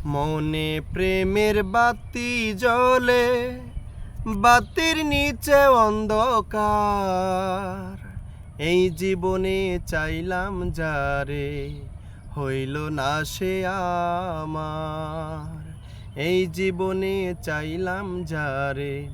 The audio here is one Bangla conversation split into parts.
মনে প্রেমের বাতি জ্বলে, বাতির নিচে অন্ধকার। এই জীবনে চাইলাম যারে, হইল না সে আমার। এই জীবনে চাইলাম যারে,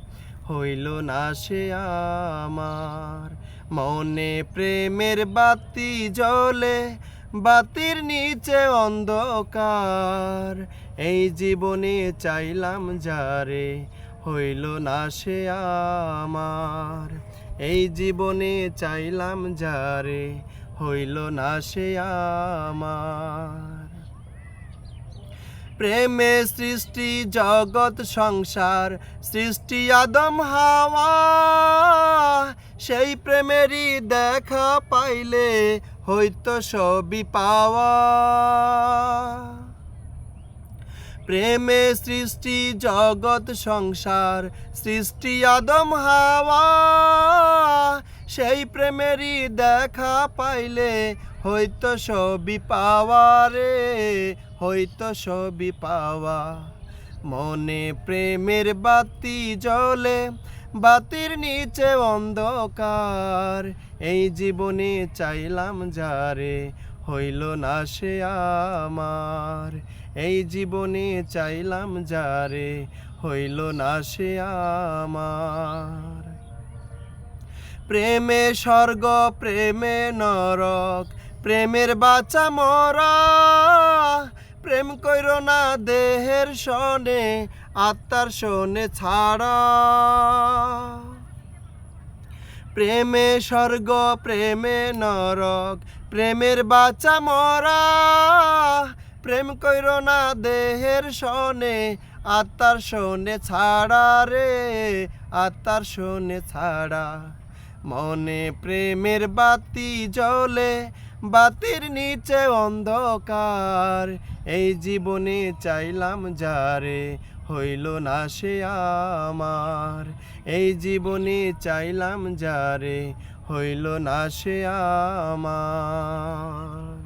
হইল না সে আমার। মনে প্রেমের বাতি জ্বলে, বাতির নিচে অন্ধকার। এই জীবনে চাইলাম যারে, হইল না সে আমার। এই জীবনে চাইলাম যারে, হইল না সে আমার। প্রেমে সৃষ্টি জগৎ সংসার, সৃষ্টি আদম হাওয়া। সেই প্রেমেরই দেখা পাইলে হইতো সবই পাওয়া। প্রেমে সৃষ্টি জগৎ সংসার, সৃষ্টি আদম হাওয়া। সেই প্রেমেরই দেখা পাইলে হইতো সবই পাওয়া রে, হইতো সবই পাওয়া। মনে প্রেমের বাতি জ্বলে, বাতির নিচে অন্ধকার। এই জীবনে চাইলাম যারে, হইল না সে আমার। এই জীবনে চাইলাম যারে, হইল না সে আমার। প্রেমে স্বর্গ প্রেমে নরক, প্রেমের বাঁচা মরা। প্রেম কইরো না দেহের সনে, আত্মার সনে ছাড়া। প্রেমে স্বর্গ প্রেমে নরক, প্রেমের বাঁচা মরা। প্রেম কইরো না দেহের সনে, আত্মার সনে ছাড়া রে, আত্মার সনে ছাড়া। মনে প্রেমের বাতি জ্বলে, বাতির নিচে অন্ধকার। এই জীবনে চাইলাম যারে, হইল না সে আমার। এই জীবনে চাইলাম যারে, হইল না সে আমার।